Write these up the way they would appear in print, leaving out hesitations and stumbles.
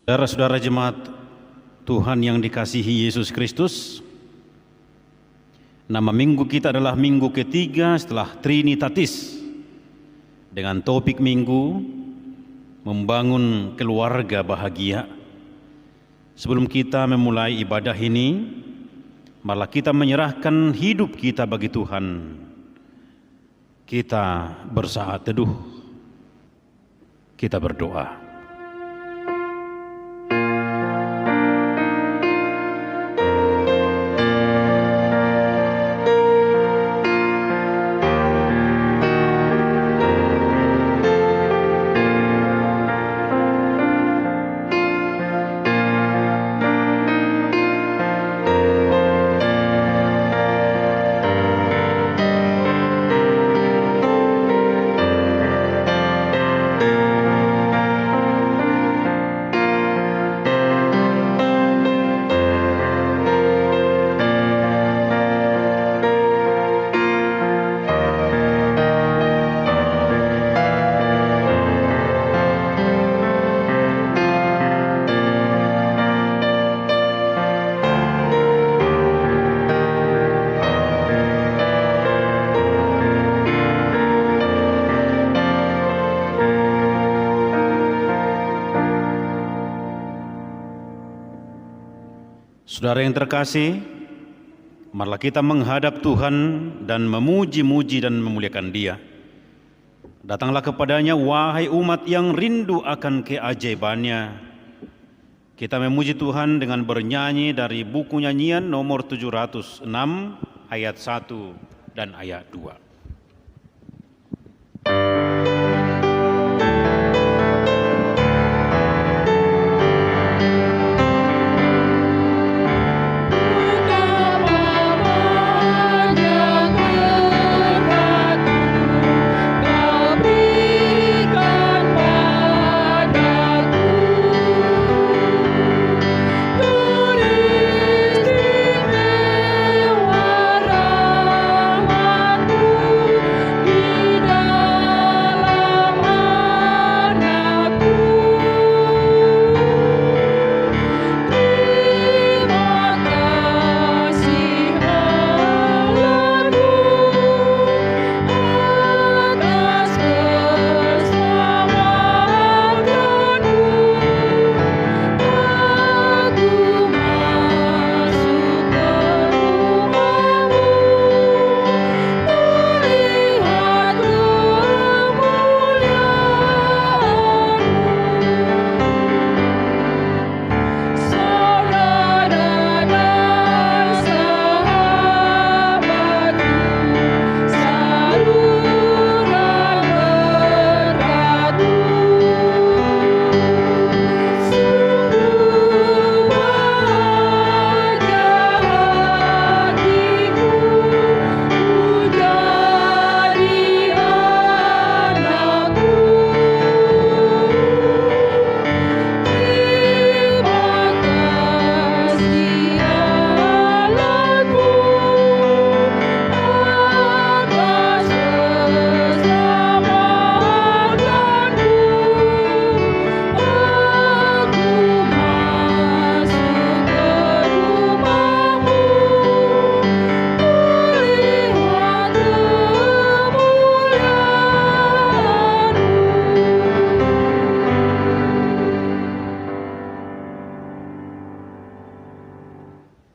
Saudara-saudara jemaat Tuhan yang dikasihi Yesus Kristus, nama minggu kita adalah minggu ketiga setelah Trinitatis dengan topik minggu membangun keluarga bahagia. Sebelum kita memulai ibadah ini, malah kita menyerahkan hidup kita bagi Tuhan. Kita bersaat teduh, kita berdoa. Saudara yang terkasih, marilah kita menghadap Tuhan dan memuji-muji dan memuliakan Dia. Datanglah kepadanya, wahai umat yang rindu akan keajaibannya. Kita memuji Tuhan dengan bernyanyi dari buku nyanyian nomor 706 ayat 1 dan ayat 2.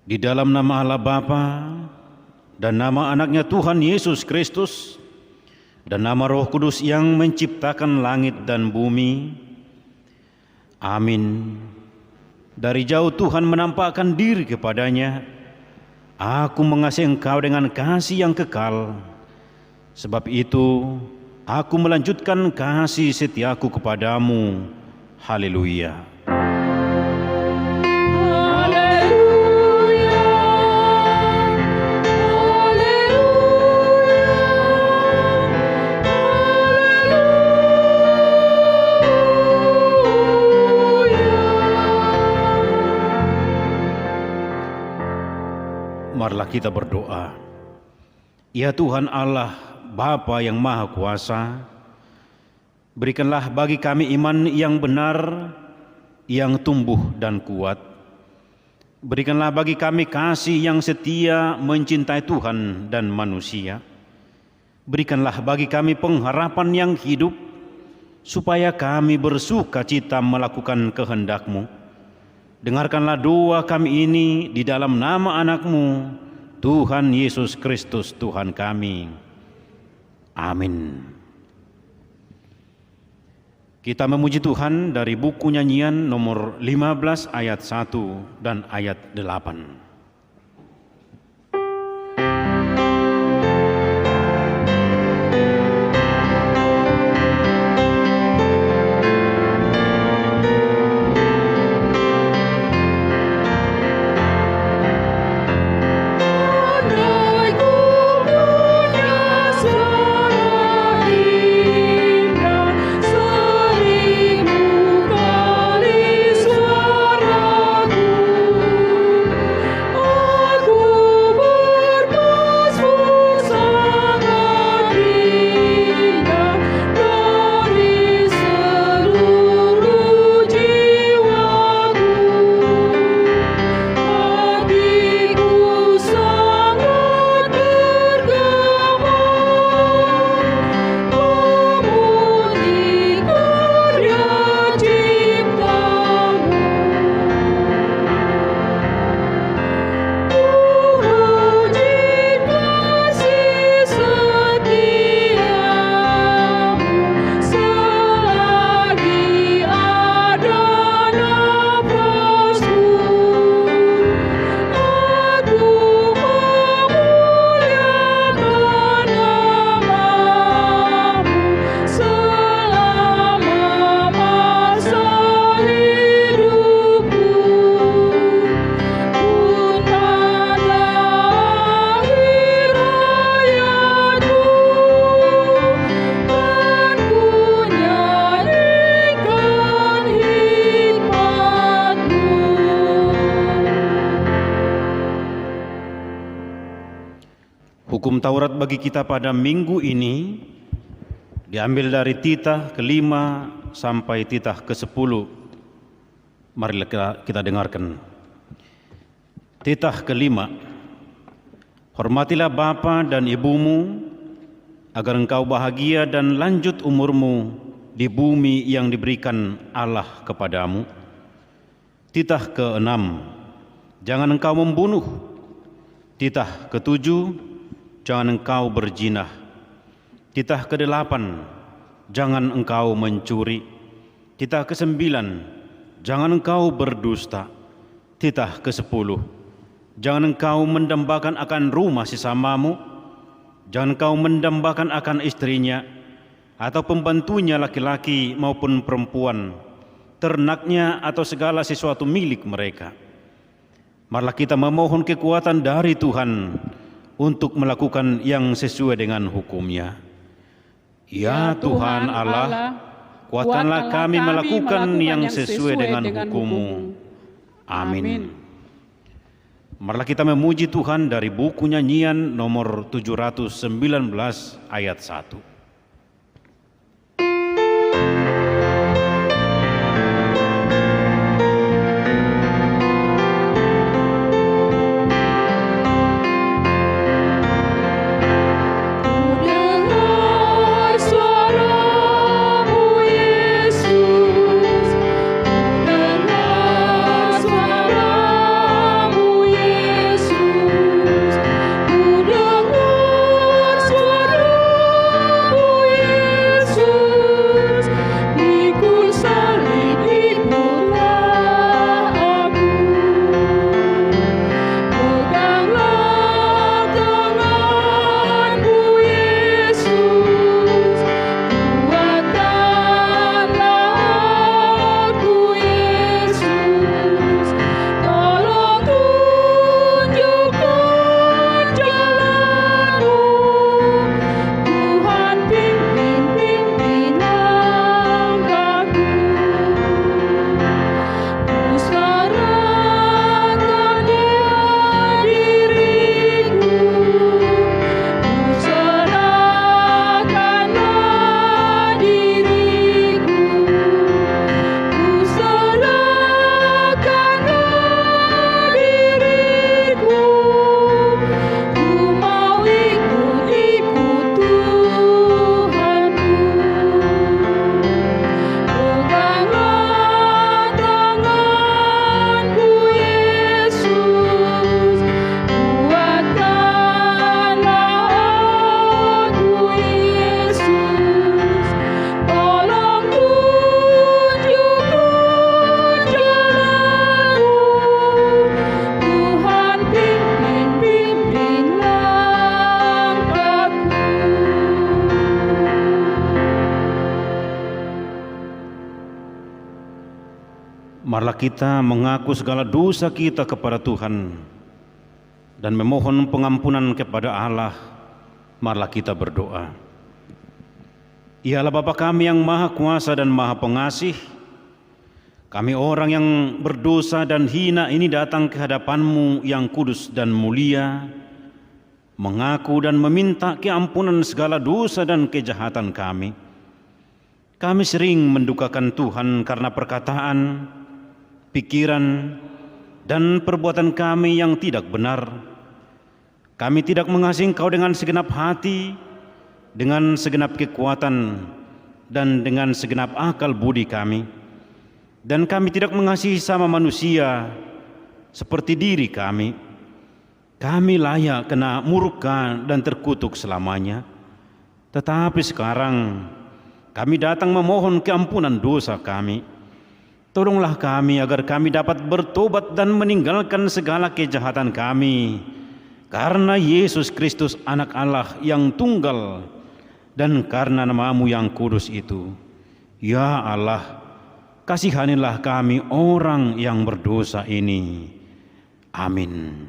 Di dalam nama Allah Bapa dan nama anaknya Tuhan Yesus Kristus dan nama Roh Kudus yang menciptakan langit dan bumi. Amin. Dari jauh Tuhan menampakkan diri kepadanya. Aku mengasihi engkau dengan kasih yang kekal. Sebab itu aku melanjutkan kasih setiaku kepadamu. Haleluya. Marilah kita berdoa. Ya Tuhan Allah, Bapa yang Maha Kuasa, berikanlah bagi kami iman yang benar yang tumbuh dan kuat. Berikanlah bagi kami kasih yang setia mencintai Tuhan dan manusia. Berikanlah bagi kami pengharapan yang hidup, supaya kami bersuka cita melakukan kehendak-Mu. Dengarkanlah doa kami ini di dalam nama anak-Mu, Tuhan Yesus Kristus Tuhan kami. Amin. Kita memuji Tuhan dari buku nyanyian nomor 15 ayat 1 dan ayat 8. Hukum Taurat bagi kita pada minggu ini diambil dari titah ke-5 sampai titah ke-10. Mari kita dengarkan. Titah ke-5. Hormatilah bapa dan ibumu, agar engkau bahagia dan lanjut umurmu di bumi yang diberikan Allah kepadamu. Titah ke-6. Jangan engkau membunuh. Titah ke-7. Jangan engkau berzinah. Titah ke-8, jangan engkau mencuri. Titah ke-9, jangan engkau berdusta. Titah ke-10, jangan engkau mendambakan akan rumah sesamamu. Jangan engkau mendambakan akan istrinya, atau pembantunya laki-laki maupun perempuan, ternaknya atau segala sesuatu milik mereka. Marilah kita memohon kekuatan dari Tuhan untuk melakukan yang sesuai dengan hukum-Nya. Ya Tuhan Allah, kuatkanlah kami melakukan yang sesuai dengan hukum-Mu. Amin. Marilah kita memuji Tuhan dari buku nyanyian nomor 719 ayat 1. Marilah kita mengaku segala dosa kita kepada Tuhan dan memohon pengampunan kepada Allah. Marilah kita berdoa. Ya Allah Bapa kami yang Maha Kuasa dan Maha Pengasih, kami orang yang berdosa dan hina ini datang ke hadapan-Mu yang kudus dan mulia, mengaku dan meminta keampunan segala dosa dan kejahatan kami. Kami sering mendukakan Tuhan karena perkataan, pikiran, dan perbuatan kami yang tidak benar. Kami tidak mengasihi Engkau dengan segenap hati, dengan segenap kekuatan, dan dengan segenap akal budi kami. Dan kami tidak mengasihi sama manusia seperti diri kami. Kami layak kena murka dan terkutuk selamanya. Tetapi sekarang kami datang memohon keampunan dosa kami. Tolonglah kami agar kami dapat bertobat dan meninggalkan segala kejahatan kami, karena Yesus Kristus Anak Allah yang tunggal dan karena nama-Mu yang kudus itu. Ya Allah, kasihanilah kami orang yang berdosa ini. Amin.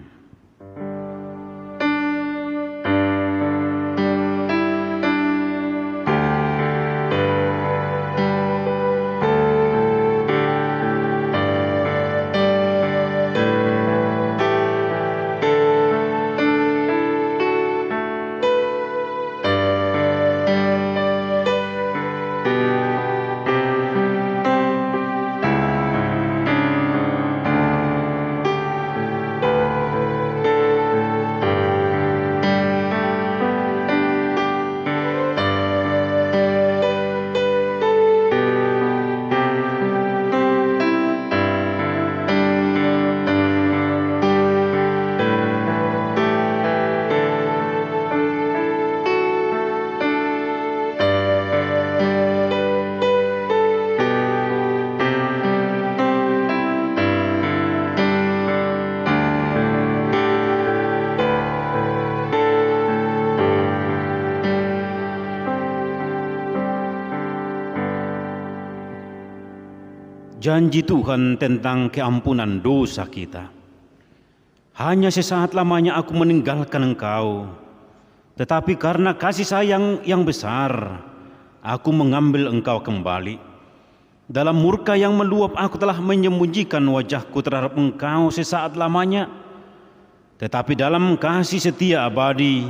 Janji Tuhan tentang keampunan dosa kita. Hanya sesaat lamanya aku meninggalkan Engkau, tetapi karena kasih sayang yang besar, aku mengambil Engkau kembali. Dalam murka yang meluap aku telah menyembunyikan wajahku terhadap Engkau sesaat lamanya, tetapi dalam kasih setia abadi,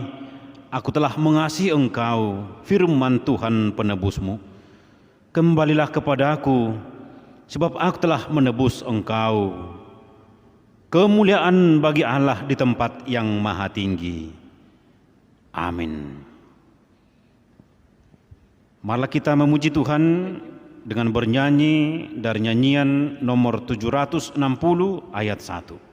aku telah mengasihi Engkau, firman Tuhan penebusmu. Kembalilah kepadaku, sebab aku telah menebus Engkau. Kemuliaan bagi Allah di tempat yang maha tinggi. Amin. Marilah kita memuji Tuhan dengan bernyanyi dari nyanyian nomor 760 ayat 1.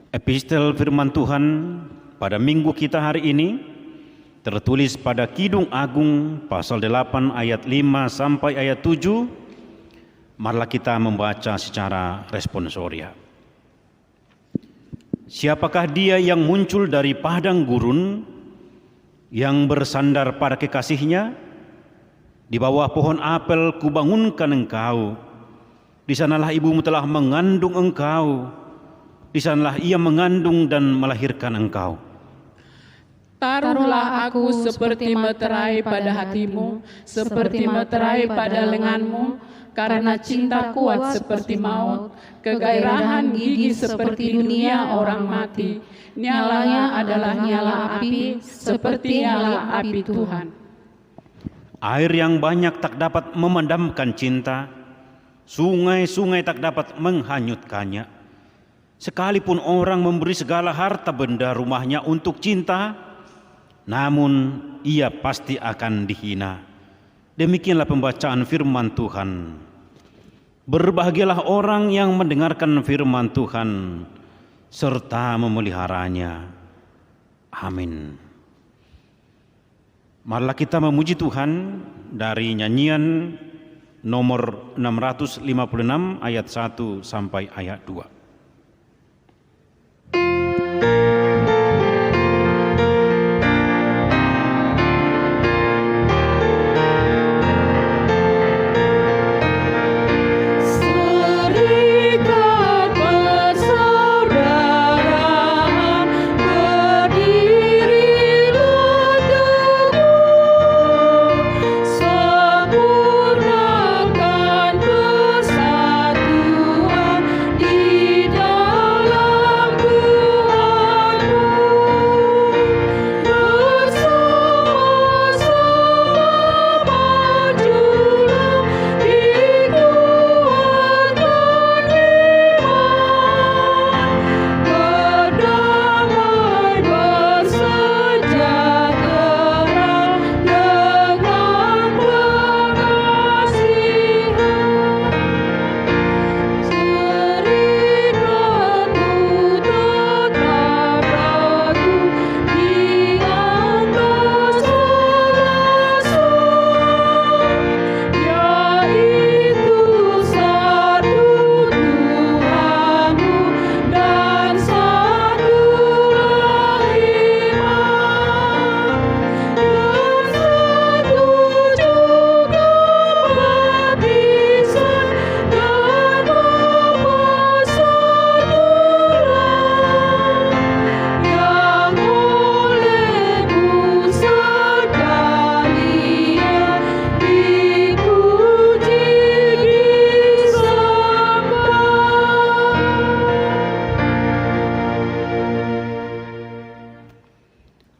Epistel firman Tuhan pada minggu kita hari ini tertulis pada Kidung Agung pasal 8 ayat 5 sampai ayat 7. Marilah kita membaca secara responsoria. Siapakah dia yang muncul dari padang gurun, yang bersandar pada kekasihnya? Di bawah pohon apel kubangunkan engkau, di sanalah ibumu telah mengandung engkau, di sanalah ia mengandung dan melahirkan engkau. Taruhlah aku seperti meterai pada hatimu, seperti meterai pada lenganmu, karena cinta kuat seperti maut, kegairahan gigi seperti dunia orang mati. Nyalanya adalah nyala api, seperti nyala api Tuhan. Air yang banyak tak dapat memadamkan cinta, sungai-sungai tak dapat menghanyutkannya. Sekalipun orang memberi segala harta benda rumahnya untuk cinta, namun ia pasti akan dihina. Demikianlah pembacaan firman Tuhan. Berbahagialah orang yang mendengarkan firman Tuhan serta memeliharanya. Amin. Marilah kita memuji Tuhan dari nyanyian nomor 656 ayat 1 sampai ayat 2.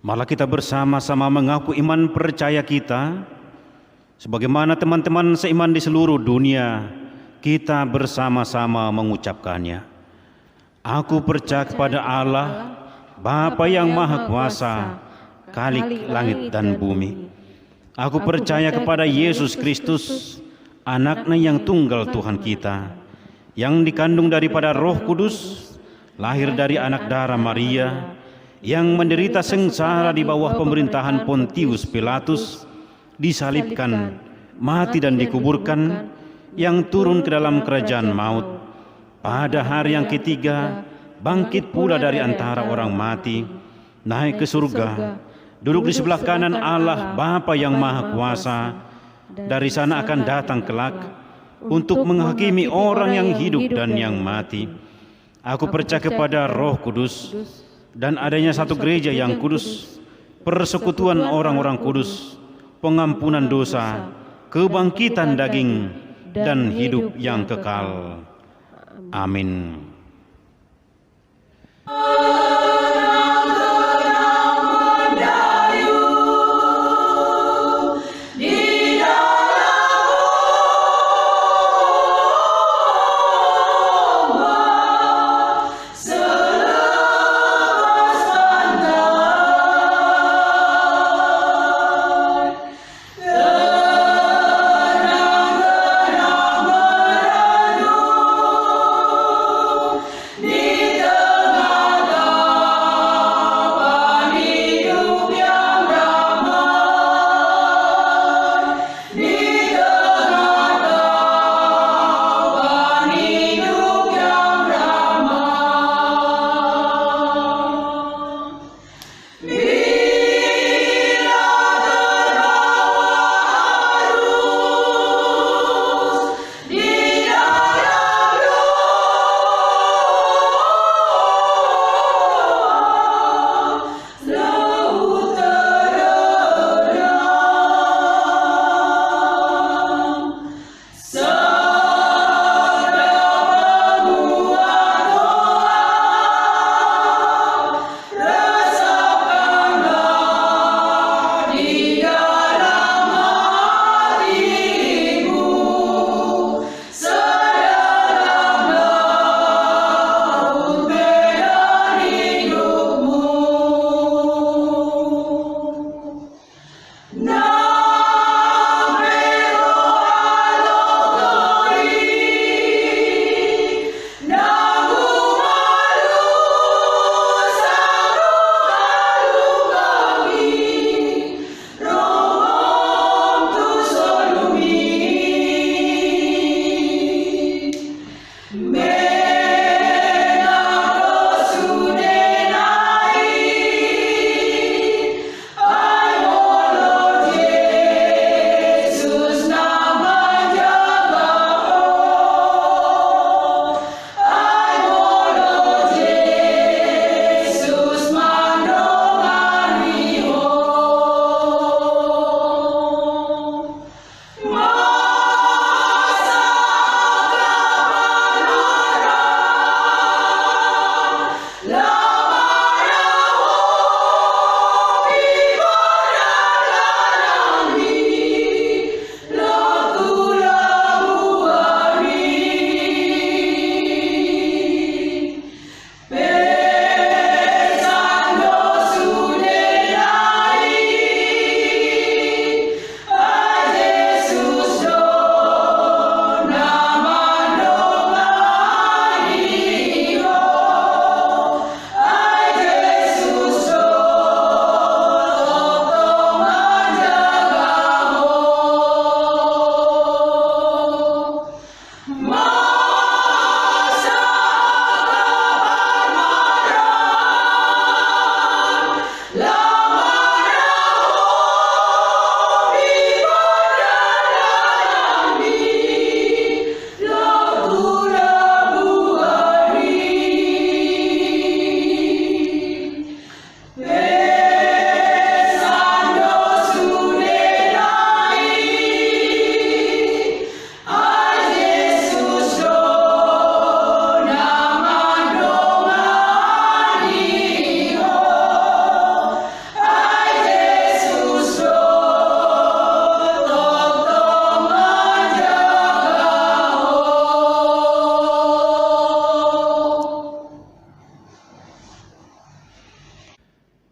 Malah kita bersama-sama mengaku iman percaya kita, sebagaimana teman-teman seiman di seluruh dunia, kita bersama-sama mengucapkannya. Aku percaya kepada Allah, Bapa yang Maha Kuasa, Khalik langit dan bumi. Aku percaya kepada Yesus Kristus, Anak-Nya yang tunggal Tuhan kita, yang dikandung daripada Roh Kudus, lahir dari anak darah Maria, yang menderita sengsara di bawah pemerintahan Pontius Pilatus, disalibkan, mati dan dikuburkan, yang turun ke dalam kerajaan maut. Pada hari yang ketiga, bangkit pula dari antara orang mati, naik ke surga, duduk di sebelah kanan Allah Bapa yang Maha Kuasa. Dari sana akan datang kelak untuk menghakimi orang yang hidup dan yang mati. Aku percaya kepada Roh Kudus, dan adanya satu gereja yang kudus, persekutuan orang-orang kudus, pengampunan dosa, kebangkitan daging, dan hidup yang kekal. Amin.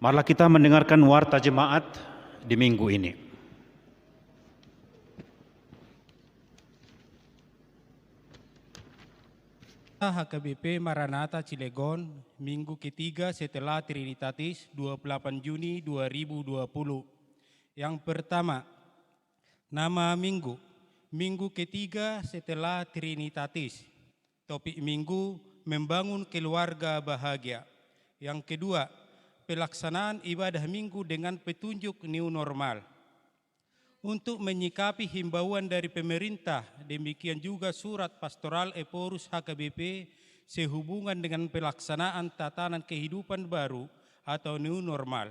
Marilah kita mendengarkan warta jemaat di minggu ini. HKBP Maranatha Cilegon, minggu ketiga setelah Trinitatis 28 Juni 2020. Yang pertama, nama minggu, minggu ketiga setelah Trinitatis. Topik minggu, membangun keluarga bahagia. Yang kedua, pelaksanaan ibadah minggu dengan petunjuk new normal. Untuk menyikapi himbauan dari pemerintah, demikian juga surat pastoral Eporus HKBP sehubungan dengan pelaksanaan tatanan kehidupan baru atau new normal.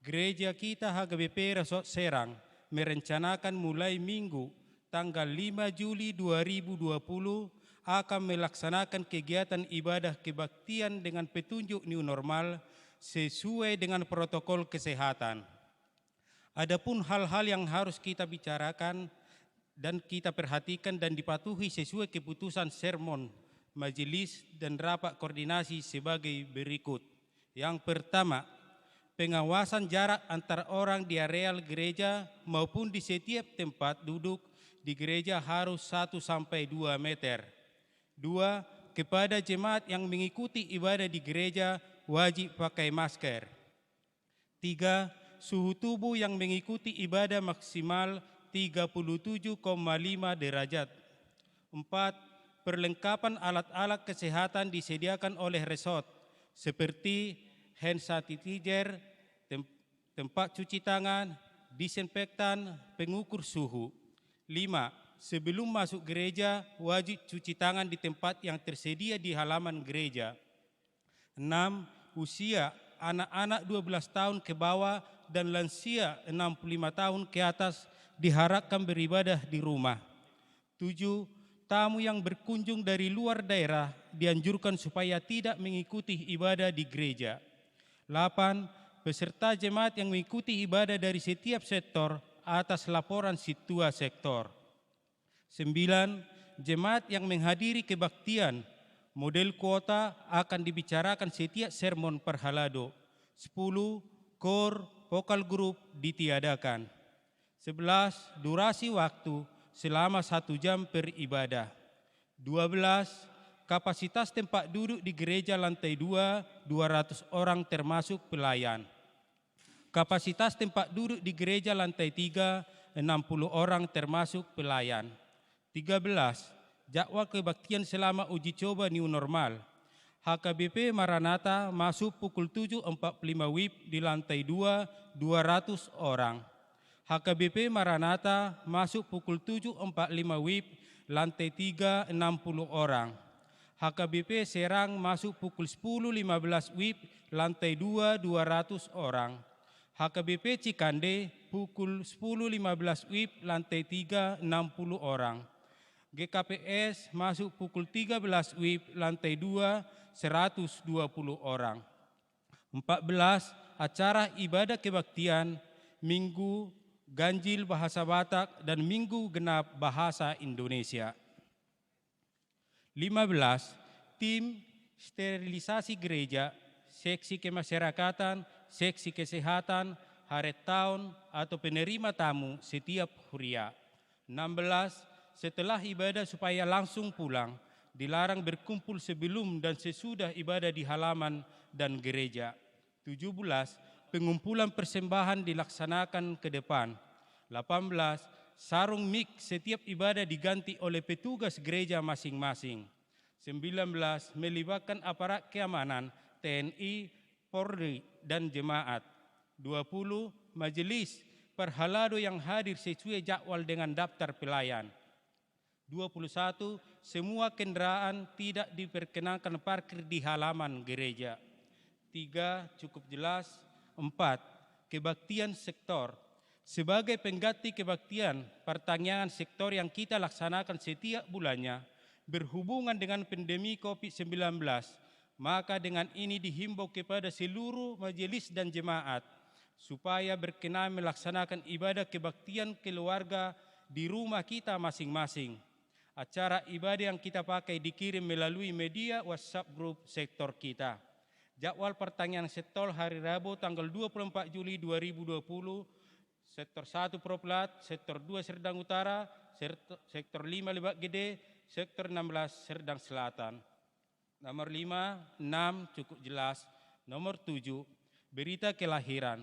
Gereja kita HKBP Resort Serang merencanakan mulai minggu tanggal 5 Juli 2020 akan melaksanakan kegiatan ibadah kebaktian dengan petunjuk new normal sesuai dengan protokol kesehatan. Adapun hal-hal yang harus kita bicarakan dan kita perhatikan dan dipatuhi sesuai keputusan sermon, majelis, dan rapat koordinasi sebagai berikut. Yang pertama, pengawasan jarak antar orang di areal gereja maupun di setiap tempat duduk di gereja harus 1-2 meter. 2. Kepada jemaat yang mengikuti ibadah di gereja wajib pakai masker. 3. Suhu tubuh yang mengikuti ibadah maksimal 37,5 derajat. 4. Perlengkapan alat-alat kesehatan disediakan oleh resort seperti hand sanitizer, tempat cuci tangan, disinfektan, pengukur suhu. 5. Sebelum masuk gereja wajib cuci tangan di tempat yang tersedia di halaman gereja. 6. Usia anak-anak 12 tahun ke bawah dan lansia 65 tahun ke atas diharapkan beribadah di rumah. 7. Tamu yang berkunjung dari luar daerah dianjurkan supaya tidak mengikuti ibadah di gereja. 8. Peserta jemaat yang mengikuti ibadah dari setiap sektor atas laporan situa sektor. 9. Jemaat yang menghadiri kebaktian model kuota akan dibicarakan setiap sermon per halado. 10. Kor vokal grup ditiadakan. 11. Durasi waktu selama 1 jam per ibadah. 12. Kapasitas tempat duduk di gereja lantai 2, 200 orang termasuk pelayan. Kapasitas tempat duduk di gereja lantai 3, 60 orang termasuk pelayan. 13. Jadwal kebaktian selama uji coba new normal. HKBP Maranatha masuk pukul 7.45 WIB di lantai 2, 200 orang. HKBP Maranatha masuk pukul 7.45 WIB, lantai 3, 60 orang. HKBP Serang masuk pukul 10.15 WIB, lantai 2, 200 orang. HKBP Cikande pukul 10.15 WIB, lantai 3, 60 orang. GKPS masuk pukul 13 WIB, lantai 2, 120 orang. 14. Acara ibadah kebaktian, Minggu Ganjil bahasa Batak dan Minggu Genap bahasa Indonesia. 15. Tim sterilisasi gereja, seksi kemasyarakatan, seksi kesehatan, haret tahun atau penerima tamu setiap huria. 16. Setelah ibadah supaya langsung pulang, dilarang berkumpul sebelum dan sesudah ibadah di halaman dan gereja. 17. Pengumpulan persembahan dilaksanakan ke depan. 18. Sarung mik setiap ibadah diganti oleh petugas gereja masing-masing. 19. Melibatkan aparat keamanan, TNI, Polri, dan jemaat. 20. Majelis perhalado yang hadir sesuai jadwal dengan daftar pelayan. 21. Semua kendaraan tidak diperkenankan parkir di halaman gereja. 3. Cukup jelas. 4. Kebaktian sektor. Sebagai pengganti kebaktian, pertanyaan sektor yang kita laksanakan setiap bulannya berhubungan dengan pandemi COVID-19, maka dengan ini dihimbau kepada seluruh majelis dan jemaat supaya berkenan melaksanakan ibadah kebaktian keluarga di rumah kita masing-masing. Acara ibadah yang kita pakai dikirim melalui media WhatsApp grup sektor kita. Jadwal pertanyaan setol hari Rabu tanggal 24 Juli 2020, Sektor 1 Proplat, Sektor 2 Serdang Utara, Sektor 5 Lebak Gede, Sektor 16 Serdang Selatan. Nomor 5, 6 cukup jelas. Nomor 7, berita kelahiran.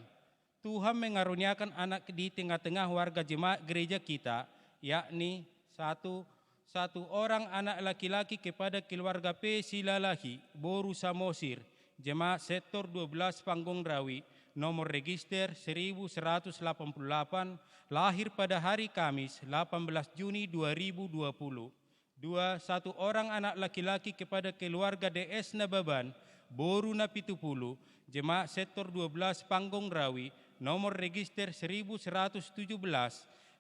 Tuhan mengaruniakan anak di tengah-tengah warga jemaat gereja kita, yakni satu orang anak laki-laki kepada keluarga P. Silalahi, Boru Samosir, jemaat sektor 12 Panggung Rawi, nomor register 1188, lahir pada hari Kamis 18 Juni 2020. 2. Satu orang anak laki-laki kepada keluarga DS Nababan, Boru Napitupulu, jemaat sektor 12 Panggung Rawi, nomor register 1117,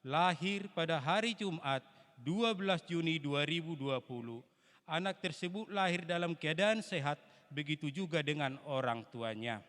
lahir pada hari Jumat 12 Juni 2020. Anak tersebut lahir dalam keadaan sehat, begitu juga dengan orang tuanya.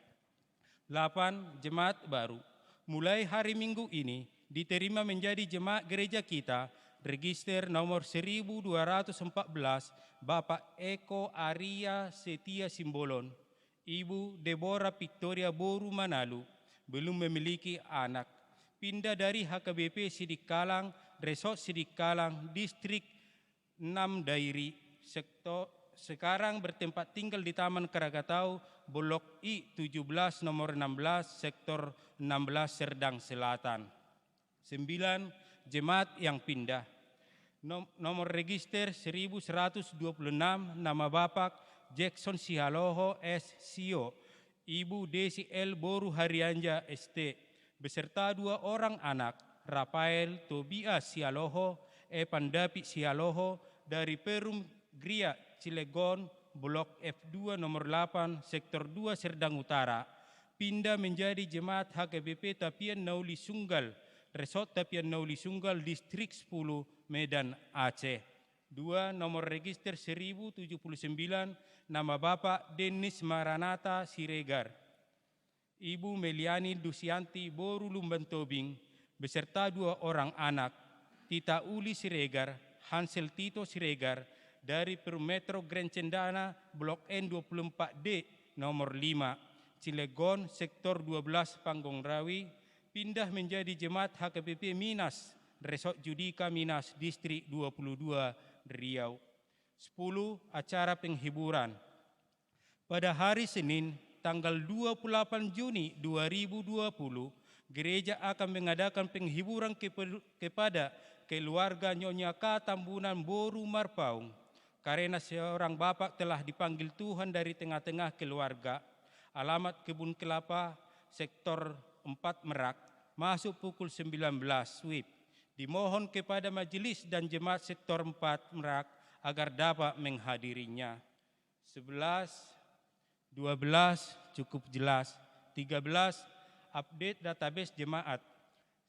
8. Jemaat baru. Mulai hari Minggu ini diterima menjadi jemaat gereja kita, register nomor 1214, Bapak Eko Arya Setia Simbolon, Ibu Deborah Victoria Boru Manalu, belum memiliki anak. Pindah dari HKBP Sidik Kalang, Resort Sidik Kalang, Distrik 6 Dairi, sekarang bertempat tinggal di Taman Krakatau, Blok I17 nomor 16, Sektor 16 Serdang Selatan. 9. Jemaat yang pindah. Nomor register 1126, nama Bapak Jackson Sihaloho S. Sio, Ibu Desi L. Boru Harianja ST, beserta 2 orang anak, Rafael Tobias Sialoho, Evan David Sialoho, dari Perum Gria Cilegon, Blok F2 nomor 8, Sektor 2 Serdang Utara, pindah menjadi jemaat HKBP Tapian Nauli Sunggal, Resort Tapian Nauli Sunggal, Distrik 10, Medan, Aceh. 2. Nomor register 1079, nama Bapak Denis Maranata Siregar, Ibu Meliani Dusianti Boru Lumban Tobing, beserta 2 orang anak, Tita Uli Siregar, Hansel Tito Siregar, dari Permetro Grand Cendana, Blok N24D, nomor 5, Cilegon, Sektor 12 Panggung Rawi, pindah menjadi jemaat HKBP Minas, Resort Judika Minas, Distrik 22, Riau. 10. Acara penghiburan. Pada hari Senin, tanggal 28 Juni 2020, gereja akan mengadakan penghiburan kepada keluarga Nyonya K. Tambunan Boru Marpaung, karena seorang bapak telah dipanggil Tuhan dari tengah-tengah keluarga. Alamat Kebun Kelapa, Sektor 4 Merak, masuk pukul 19 WIB. Dimohon kepada majelis dan jemaat Sektor 4 Merak agar dapat menghadirinya. 11, 12 cukup jelas. 13. Update database jemaat.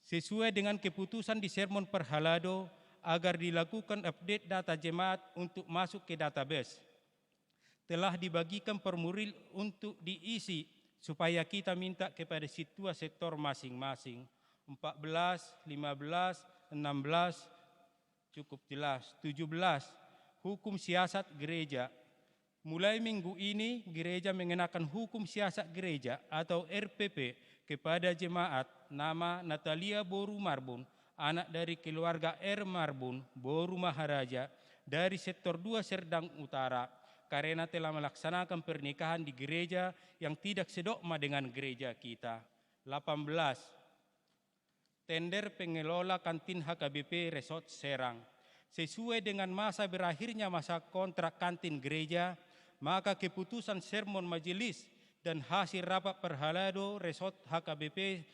Sesuai dengan keputusan di sermon Perhalado, agar dilakukan update data jemaat untuk masuk ke database. Telah dibagikan formulir untuk diisi supaya kita minta kepada situa sektor masing-masing. 14, 15, 16 cukup jelas. 17. Hukum siasat gereja. Mulai minggu ini gereja mengenakan hukum siasat gereja atau RPP kepada jemaat nama Natalia Boru Marbun, anak dari keluarga R. Marbun, Boru Maharaja, dari Sektor 2 Serdang Utara, karena telah melaksanakan pernikahan di gereja yang tidak sedogma dengan gereja kita. 18. Tender pengelola kantin HKBP Resort Serang. Sesuai dengan masa berakhirnya masa kontrak kantin gereja, maka keputusan sermon majelis dan hasil rapat Perhalado Resort HKBP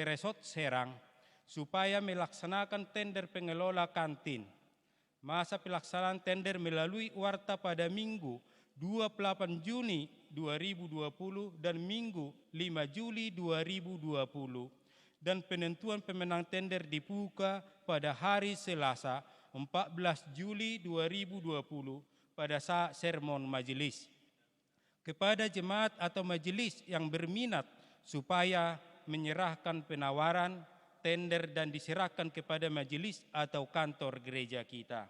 Resort Serang supaya melaksanakan tender pengelola kantin. Masa pelaksanaan tender melalui warta pada Minggu 28 Juni 2020 dan Minggu 5 Juli 2020. Dan penentuan pemenang tender dibuka pada hari Selasa 14 Juli 2020 pada saat sermon majelis. Kepada jemaat atau majelis yang berminat supaya menyerahkan penawaran, tender dan diserahkan kepada majelis atau kantor gereja kita.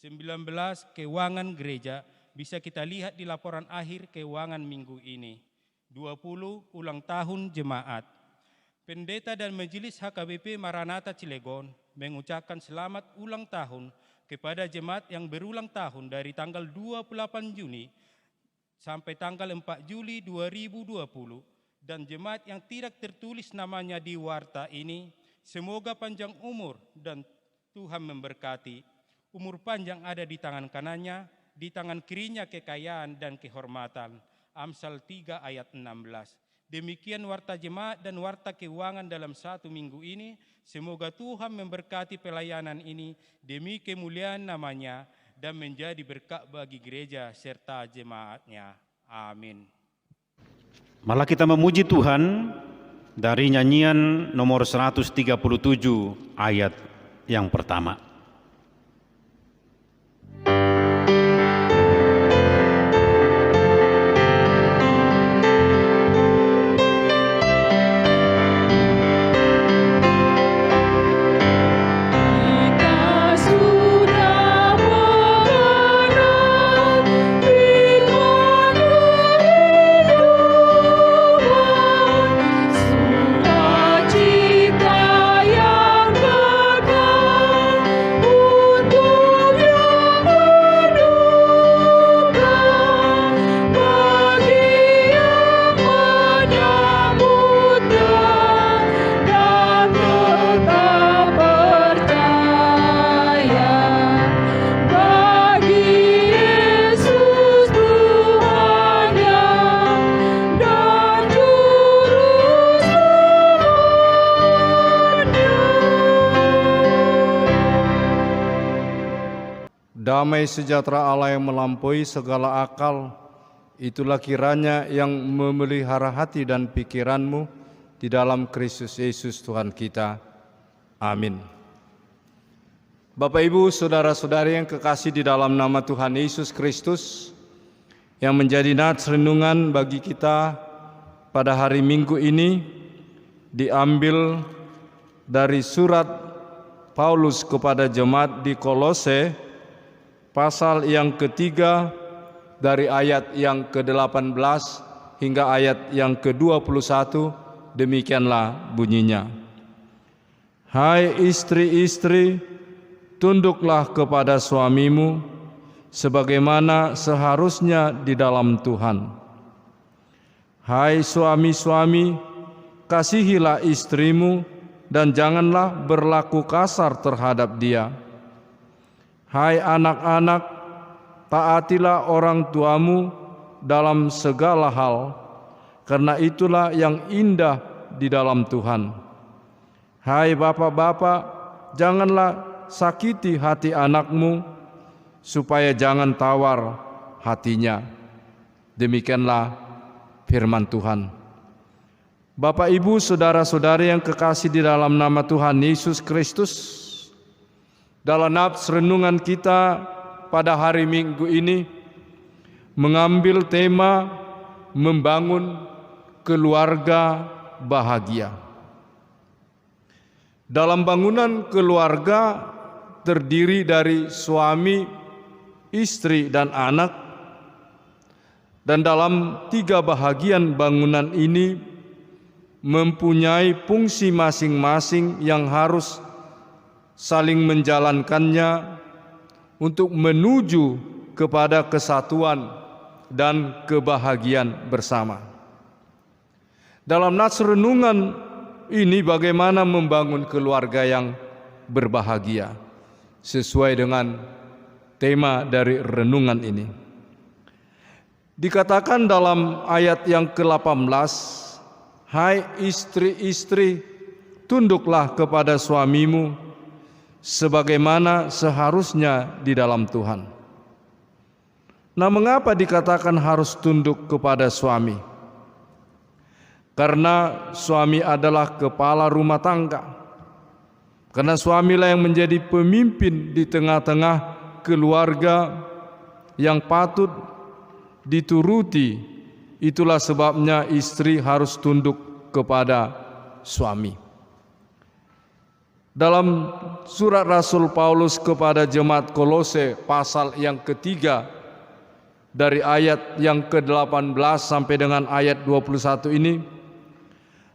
19. Keuangan gereja bisa kita lihat di laporan akhir keuangan minggu ini. 20 ulang tahun jemaat. Pendeta dan Majelis HKBP Maranatha Cilegon mengucapkan selamat ulang tahun kepada jemaat yang berulang tahun dari tanggal 28 Juni sampai tanggal 4 Juli 2020 dan jemaat yang tidak tertulis namanya di warta ini, semoga panjang umur dan Tuhan memberkati. Umur panjang ada di tangan kanannya, di tangan kirinya kekayaan dan kehormatan. Amsal 3 ayat 16. Demikian warta jemaat dan warta keuangan dalam satu minggu ini. Semoga Tuhan memberkati pelayanan ini demi kemuliaan namanya dan menjadi berkat bagi gereja serta jemaatnya. Amin. Malah kita memuji Tuhan dari nyanyian nomor 137 ayat yang pertama. Damai sejahtera Allah yang melampaui segala akal, itulah kiranya yang memelihara hati dan pikiranmu di dalam Kristus Yesus Tuhan kita. Amin. Bapak, Ibu, saudara-saudari yang kekasih di dalam nama Tuhan Yesus Kristus, yang menjadi nats renungan bagi kita pada hari Minggu ini diambil dari surat Paulus kepada jemaat di Kolose, pasal yang ketiga dari ayat yang ke-18 hingga ayat yang ke-21, demikianlah bunyinya. Hai istri-istri, tunduklah kepada suamimu sebagaimana seharusnya di dalam Tuhan. Hai suami-suami, kasihilah istrimu dan janganlah berlaku kasar terhadap dia. Hai anak-anak, taatilah orang tuamu dalam segala hal, karena itulah yang indah di dalam Tuhan. Hai bapak-bapak, janganlah sakiti hati anakmu, supaya jangan tawar hatinya. Demikianlah firman Tuhan. Bapak, Ibu, saudara-saudari yang kekasih di dalam nama Tuhan Yesus Kristus, dalam nats renungan kita pada hari Minggu ini mengambil tema membangun keluarga bahagia. Dalam bangunan keluarga terdiri dari suami, istri, dan anak. Dan dalam 3 bahagian bangunan ini mempunyai fungsi masing-masing yang harus saling menjalankannya untuk menuju kepada kesatuan dan kebahagiaan bersama. Dalam nats renungan ini bagaimana membangun keluarga yang berbahagia sesuai dengan tema dari renungan ini. Dikatakan dalam ayat yang ke-18, hai istri-istri, tunduklah kepada suamimu sebagaimana seharusnya di dalam Tuhan. Nah, mengapa dikatakan harus tunduk kepada suami? Karena suami adalah kepala rumah tangga. Karena suamilah yang menjadi pemimpin di tengah-tengah keluarga yang patut dituruti. Itulah sebabnya istri harus tunduk kepada suami. Dalam surat Rasul Paulus kepada jemaat Kolose pasal yang ketiga dari ayat yang ke-18 sampai dengan ayat 21 ini,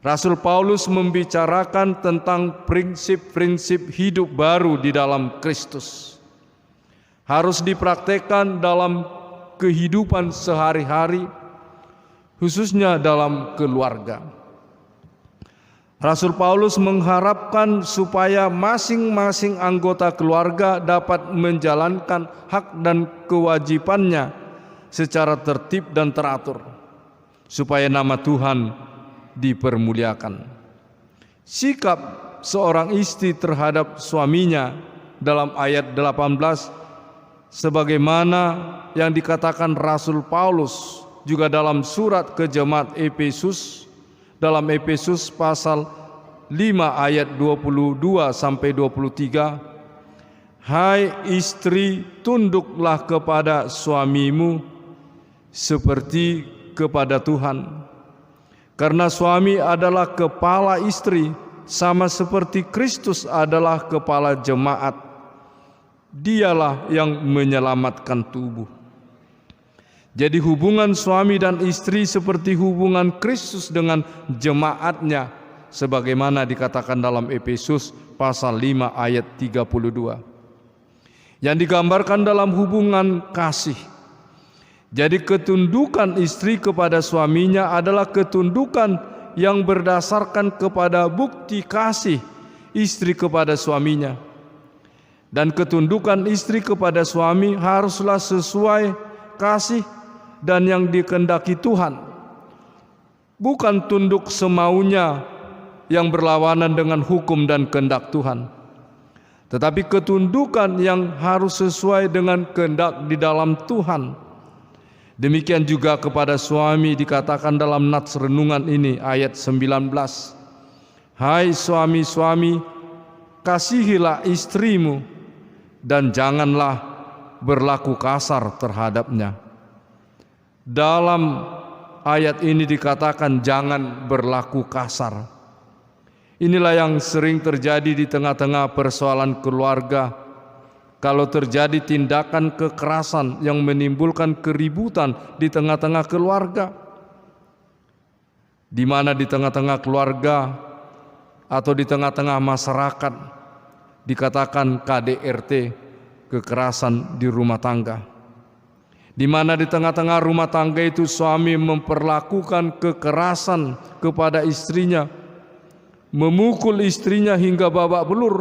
Rasul Paulus membicarakan tentang prinsip-prinsip hidup baru di dalam Kristus. Harus dipraktekkan dalam kehidupan sehari-hari, khususnya dalam keluarga. Rasul Paulus mengharapkan supaya masing-masing anggota keluarga dapat menjalankan hak dan kewajibannya secara tertib dan teratur, supaya nama Tuhan dipermuliakan. Sikap seorang istri terhadap suaminya dalam ayat 18 sebagaimana yang dikatakan Rasul Paulus juga dalam surat ke jemaat Efesus, dalam Efesus pasal 5 ayat 22 sampai 23, hai istri, tunduklah kepada suamimu seperti kepada Tuhan, karena suami adalah kepala istri, sama seperti Kristus adalah kepala jemaat. Dialah yang menyelamatkan tubuh. Jadi hubungan suami dan istri seperti hubungan Kristus dengan jemaatnya, sebagaimana dikatakan dalam Efesus pasal 5 ayat 32. Yang digambarkan dalam hubungan kasih. Jadi ketundukan istri kepada suaminya adalah ketundukan yang berdasarkan kepada bukti kasih istri kepada suaminya. Dan ketundukan istri kepada suami haruslah sesuai kasih dan yang dikehendaki Tuhan, bukan tunduk semaunya yang berlawanan dengan hukum dan kehendak Tuhan, tetapi ketundukan yang harus sesuai dengan kehendak di dalam Tuhan. Demikian juga kepada suami dikatakan dalam nats renungan ini ayat 19, hai suami-suami, kasihilah istrimu dan janganlah berlaku kasar terhadapnya. Dalam ayat ini dikatakan jangan berlaku kasar. Inilah yang sering terjadi di tengah-tengah persoalan keluarga. Kalau terjadi tindakan kekerasan yang menimbulkan keributan di tengah-tengah keluarga, di mana di tengah-tengah keluarga atau di tengah-tengah masyarakat dikatakan KDRT, kekerasan di rumah tangga, di mana di tengah-tengah rumah tangga itu suami memperlakukan kekerasan kepada istrinya, memukul istrinya hingga babak belur,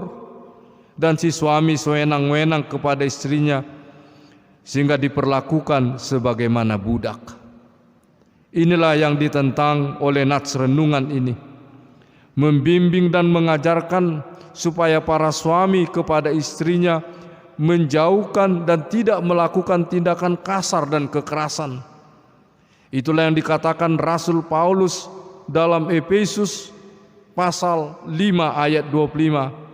dan si suami sewenang-wenang kepada istrinya sehingga diperlakukan sebagaimana budak. Inilah yang ditentang oleh nats renungan ini, membimbing dan mengajarkan supaya para suami kepada istrinya menjauhkan dan tidak melakukan tindakan kasar dan kekerasan. Itulah yang dikatakan Rasul Paulus dalam Efesus pasal 5 ayat 25.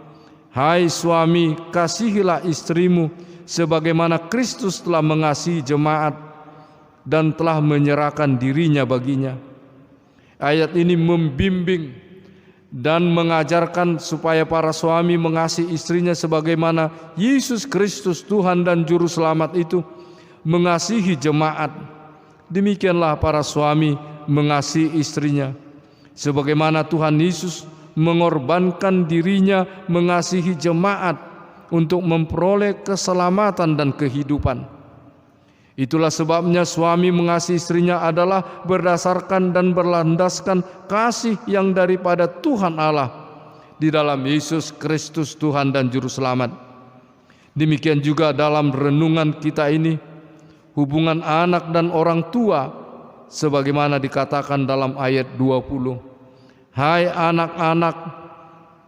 Hai suami, kasihilah istrimu sebagaimana Kristus telah mengasihi jemaat dan telah menyerahkan dirinya baginya. Ayat ini membimbing dan mengajarkan supaya para suami mengasihi istrinya sebagaimana Yesus Kristus Tuhan dan Juru Selamat itu mengasihi jemaat. Demikianlah para suami mengasihi istrinya sebagaimana Tuhan Yesus mengorbankan dirinya mengasihi jemaat untuk memperoleh keselamatan dan kehidupan. Itulah sebabnya suami mengasihi istrinya adalah berdasarkan dan berlandaskan kasih yang daripada Tuhan Allah di dalam Yesus Kristus Tuhan dan Juru Selamat. Demikian juga dalam renungan kita ini, hubungan anak dan orang tua sebagaimana dikatakan dalam ayat 20. Hai anak-anak,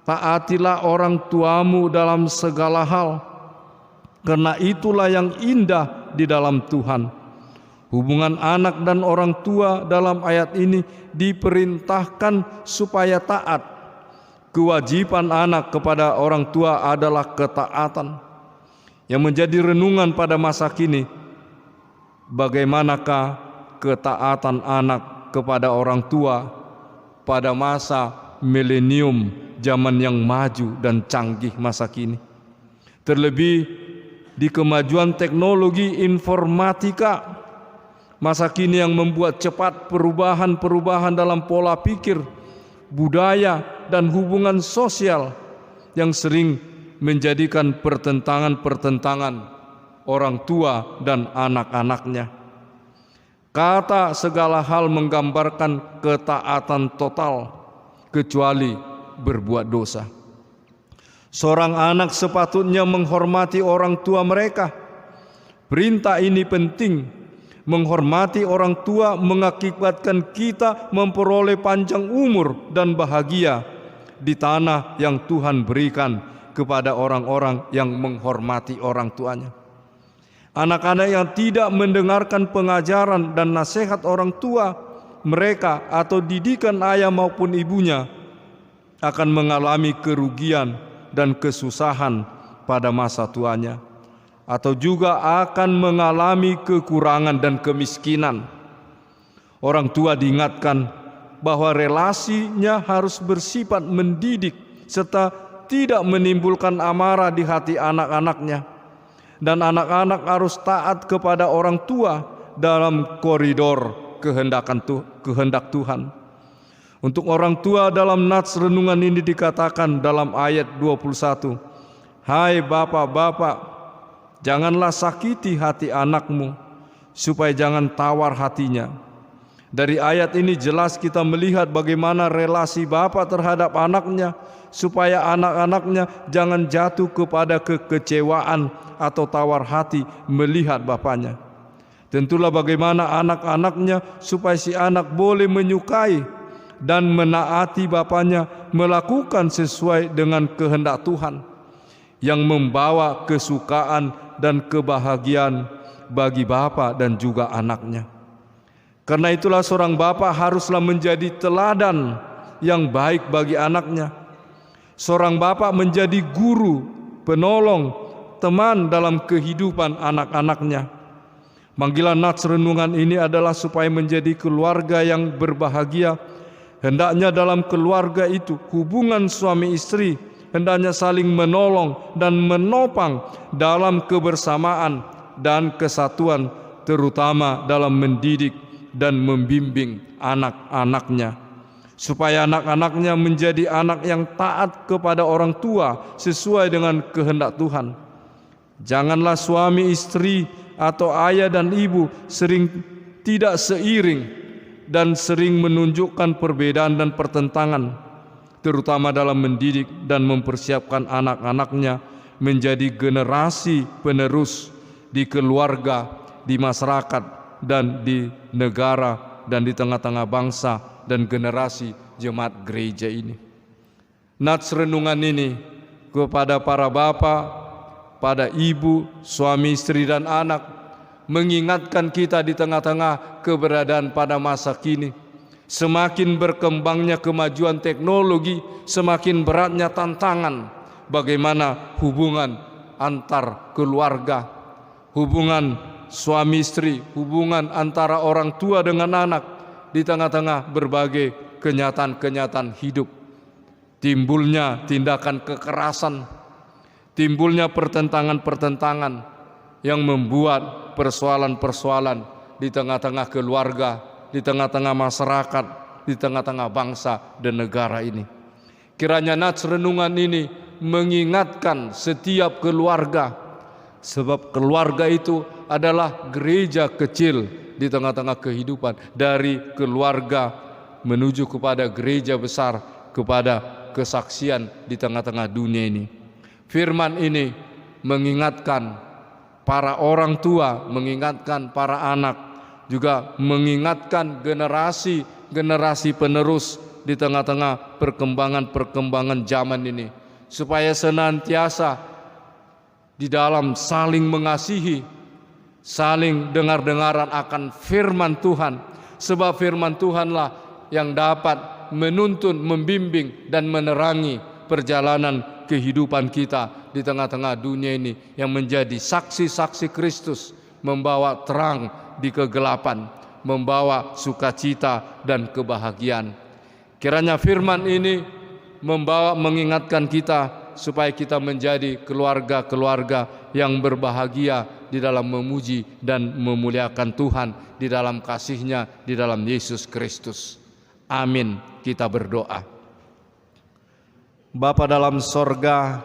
taatilah orang tuamu dalam segala hal, karena itulah yang indah di dalam Tuhan. Hubungan anak dan orang tua dalam ayat ini diperintahkan supaya taat. Kewajiban anak kepada orang tua adalah ketaatan. Yang menjadi renungan pada masa kini, bagaimanakah ketaatan anak kepada orang tua pada masa milenium, zaman yang maju dan canggih masa kini. Terlebih di kemajuan teknologi informatika Masa kini yang membuat cepat perubahan-perubahan dalam pola pikir, budaya, dan hubungan sosial yang sering menjadikan pertentangan-pertentangan orang tua dan anak-anaknya. Kata segala hal menggambarkan ketaatan total kecuali berbuat dosa. Seorang anak sepatutnya menghormati orang tua mereka. Perintah ini penting. Menghormati orang tua mengakibatkan kita memperoleh panjang umur dan bahagia di tanah yang Tuhan berikan kepada orang-orang yang menghormati orang tuanya. Anak-anak yang tidak mendengarkan pengajaran dan nasihat orang tua mereka atau didikan ayah maupun ibunya akan mengalami kerugian dan kesusahan pada masa tuanya, atau juga akan mengalami kekurangan dan kemiskinan. Orang tua diingatkan bahwa relasinya harus bersifat mendidik serta tidak menimbulkan amarah di hati anak-anaknya. Dan anak-anak harus taat kepada orang tua dalam koridor kehendak Tuhan. Untuk orang tua dalam nats renungan ini dikatakan dalam ayat 21, "Hai bapak-bapak, janganlah sakiti hati anakmu, supaya jangan tawar hatinya." Dari ayat ini jelas kita melihat bagaimana relasi bapa terhadap anaknya, supaya anak-anaknya jangan jatuh kepada kekecewaan atau tawar hati melihat bapaknya. Tentulah bagaimana anak-anaknya supaya si anak boleh menyukai dan menaati bapaknya, melakukan sesuai dengan kehendak Tuhan yang membawa kesukaan dan kebahagiaan bagi bapa dan juga anaknya. Karena itulah seorang bapa haruslah menjadi teladan yang baik bagi anaknya. Seorang bapa menjadi guru, penolong, teman dalam kehidupan anak-anaknya. Panggilan nats renungan ini adalah supaya menjadi keluarga yang berbahagia. Hendaknya dalam keluarga itu hubungan suami istri hendaknya saling menolong dan menopang dalam kebersamaan dan kesatuan, terutama dalam mendidik dan membimbing anak-anaknya, supaya anak-anaknya menjadi anak yang taat kepada orang tua sesuai dengan kehendak Tuhan. Janganlah suami istri atau ayah dan ibu sering tidak seiring dan sering menunjukkan perbedaan dan pertentangan, terutama dalam mendidik dan mempersiapkan anak-anaknya menjadi generasi penerus di keluarga, di masyarakat, dan di negara, dan di tengah-tengah bangsa dan generasi jemaat gereja ini. Nats renungan ini kepada para bapa, pada ibu, suami, istri, dan anak, mengingatkan kita di tengah-tengah keberadaan pada masa kini. Semakin berkembangnya kemajuan teknologi, semakin beratnya tantangan bagaimana hubungan antar keluarga, hubungan suami istri, hubungan antara orang tua dengan anak di tengah-tengah berbagai kenyataan-kenyataan hidup. Timbulnya tindakan kekerasan, timbulnya pertentangan-pertentangan yang membuat persoalan-persoalan di tengah-tengah keluarga, di tengah-tengah masyarakat, di tengah-tengah bangsa dan negara ini. Kiranya nats renungan ini mengingatkan setiap keluarga, sebab keluarga itu adalah gereja kecil di tengah-tengah kehidupan, dari keluarga menuju kepada gereja besar, kepada kesaksian di tengah-tengah dunia ini. Firman ini mengingatkan para orang tua, mengingatkan para anak, juga mengingatkan generasi penerus di tengah-tengah perkembangan zaman ini, supaya senantiasa di dalam saling mengasihi, saling dengar-dengaran akan firman Tuhan, sebab firman Tuhanlah yang dapat menuntun, membimbing, dan menerangi perjalanan kehidupan kita di tengah-tengah dunia ini, yang menjadi saksi-saksi Kristus, membawa terang di kegelapan, membawa sukacita dan kebahagiaan. Kiranya firman ini mengingatkan kita supaya kita menjadi keluarga-keluarga yang berbahagia di dalam memuji dan memuliakan Tuhan, di dalam kasih-Nya, di dalam Yesus Kristus. Amin. Kita berdoa. Bapa dalam sorga,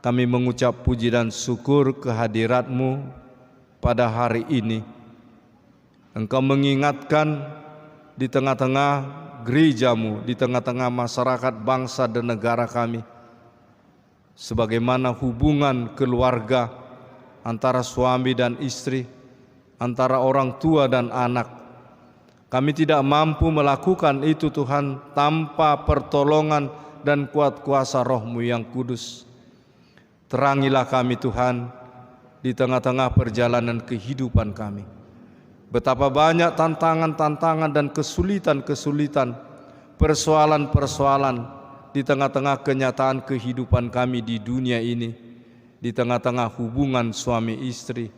kami mengucap puji dan syukur kehadirat-Mu pada hari ini. Engkau mengingatkan di tengah-tengah gereja-Mu, di tengah-tengah masyarakat bangsa dan negara kami, sebagaimana hubungan keluarga antara suami dan istri, antara orang tua dan anak. Kami tidak mampu melakukan itu Tuhan tanpa pertolongan dan kuat kuasa Roh-Mu yang kudus. Terangilah kami Tuhan di tengah-tengah perjalanan kehidupan kami. Betapa banyak tantangan-tantangan dan kesulitan-kesulitan, persoalan-persoalan di tengah-tengah kenyataan kehidupan kami di dunia ini, di tengah-tengah hubungan suami istri,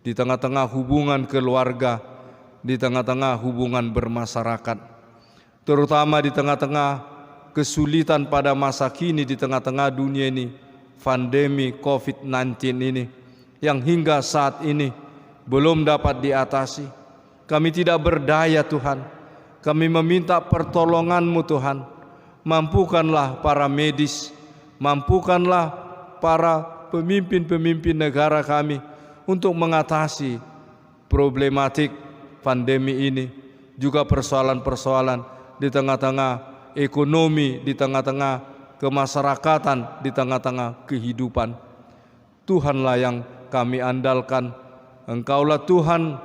di tengah-tengah hubungan keluarga, di tengah-tengah hubungan bermasyarakat, terutama di tengah-tengah kesulitan pada masa kini, di tengah-tengah dunia ini, pandemi COVID-19 ini, yang hingga saat ini belum dapat diatasi. Kami tidak berdaya Tuhan. Kami meminta pertolongan-Mu Tuhan. Mampukanlah para medis, mampukanlah para pemimpin-pemimpin negara kami untuk mengatasi problematik pandemi ini, juga persoalan-persoalan di tengah-tengah ekonomi, di tengah-tengah kemasyarakatan, di tengah-tengah kehidupan. Tuhanlah yang kami andalkan. Engkaulah Tuhan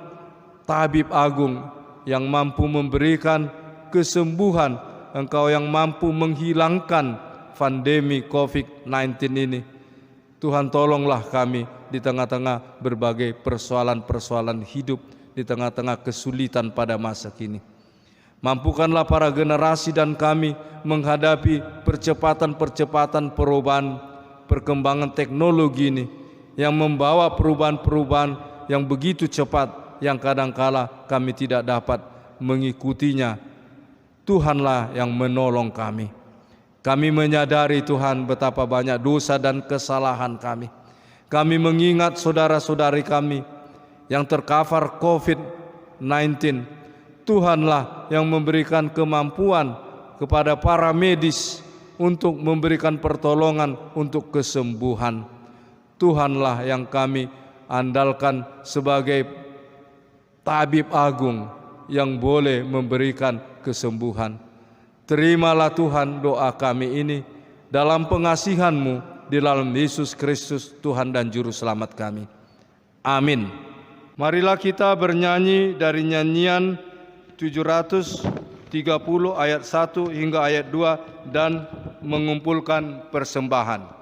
Tabib Agung yang mampu memberikan kesembuhan. Engkau yang mampu menghilangkan pandemi COVID-19 ini. Tuhan, tolonglah kami di tengah-tengah berbagai persoalan-persoalan hidup, di tengah-tengah kesulitan pada masa kini. Mampukanlah para generasi dan kami menghadapi percepatan-percepatan perubahan, perkembangan teknologi ini yang membawa perubahan-perubahan yang begitu cepat, yang kadangkala kami tidak dapat mengikutinya. Tuhanlah yang menolong kami. Kami menyadari Tuhan betapa banyak dosa dan kesalahan kami. Kami mengingat saudara-saudari kami yang terkapar COVID-19. Tuhanlah yang memberikan kemampuan kepada para medis untuk memberikan pertolongan untuk kesembuhan. Tuhanlah yang kami andalkan sebagai Tabib Agung yang boleh memberikan kesembuhan. Terimalah Tuhan doa kami ini dalam pengasihan-Mu, di dalam Yesus Kristus Tuhan dan Juru Selamat kami. Amin. Marilah kita bernyanyi dari nyanyian 730 ayat 1 hingga ayat 2 dan mengumpulkan persembahan.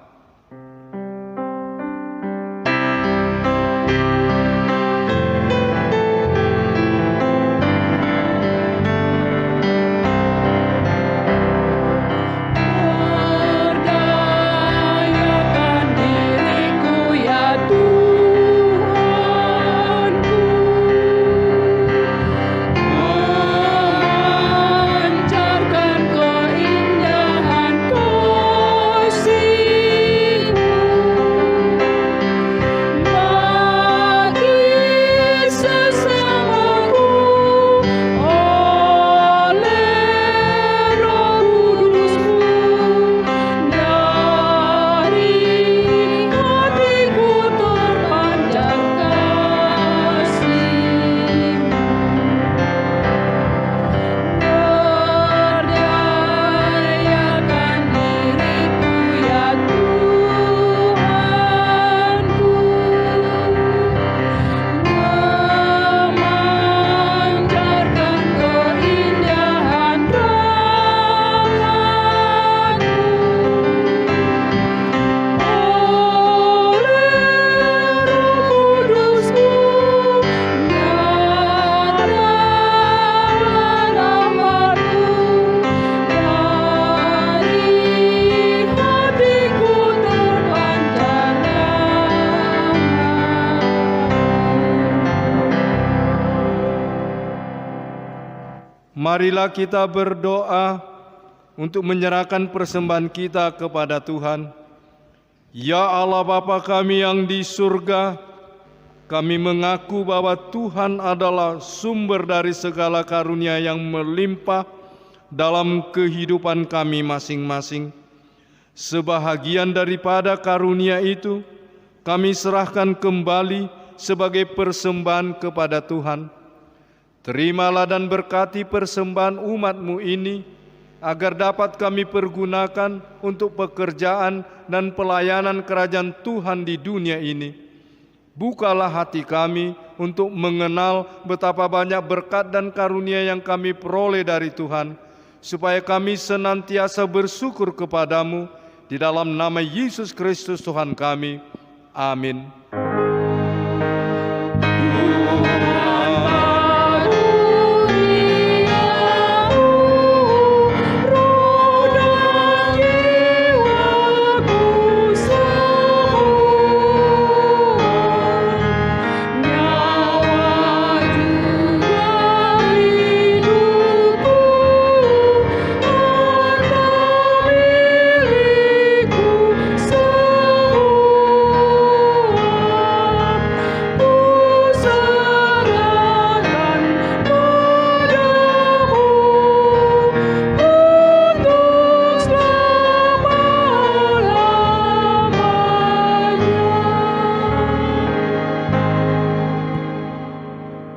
Marilah kita berdoa untuk menyerahkan persembahan kita kepada Tuhan. Ya Allah Bapa kami yang di surga, Kami mengaku bahwa Tuhan adalah sumber dari segala karunia yang melimpah dalam kehidupan kami masing-masing. Sebahagian daripada karunia itu, kami serahkan kembali sebagai persembahan kepada Tuhan. Terimalah dan berkati persembahan umat-Mu ini, agar dapat kami pergunakan untuk pekerjaan dan pelayanan kerajaan Tuhan di dunia ini. Bukalah hati kami untuk mengenal betapa banyak berkat dan karunia yang kami peroleh dari Tuhan, supaya kami senantiasa bersyukur kepadamu di dalam nama Yesus Kristus Tuhan kami. Amin.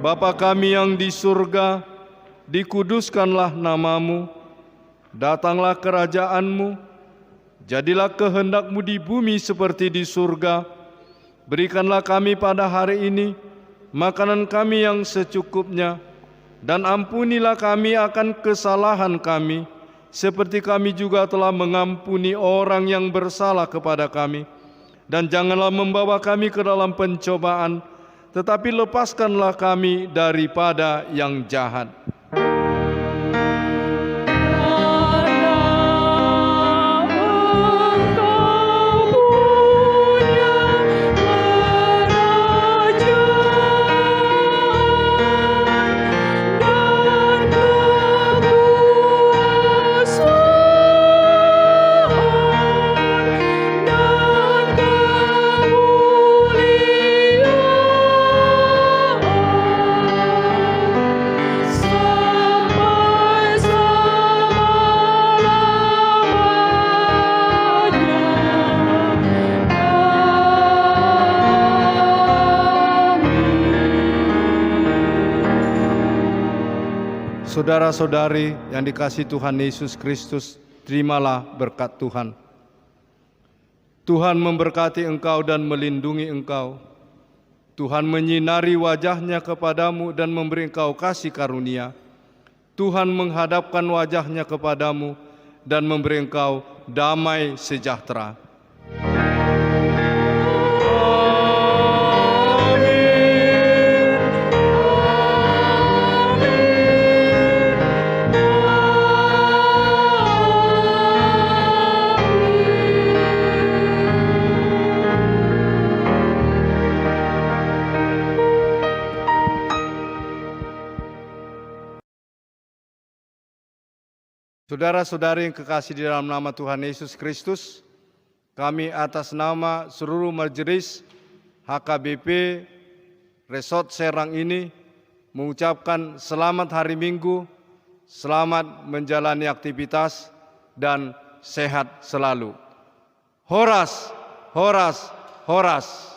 Bapa kami yang di surga, dikuduskanlah nama-Mu, datanglah kerajaan-Mu, jadilah kehendak-Mu di bumi seperti di surga. Berikanlah kami pada hari ini makanan kami yang secukupnya, dan ampunilah kami akan kesalahan kami, seperti kami juga telah mengampuni orang yang bersalah kepada kami. Dan janganlah membawa kami ke dalam pencobaan, tetapi lepaskanlah kami daripada yang jahat. Saudara-saudari yang dikasihi Tuhan Yesus Kristus, terimalah berkat Tuhan. Tuhan memberkati engkau dan melindungi engkau. Tuhan menyinari wajah-Nya kepadamu dan memberi engkau kasih karunia. Tuhan menghadapkan wajah-Nya kepadamu dan memberi engkau damai sejahtera. Saudara-saudari yang kekasih di dalam nama Tuhan Yesus Kristus, kami atas nama seluruh majelis HKBP Resort Serang ini mengucapkan selamat hari Minggu, selamat menjalani aktivitas, dan sehat selalu. Horas, horas, horas.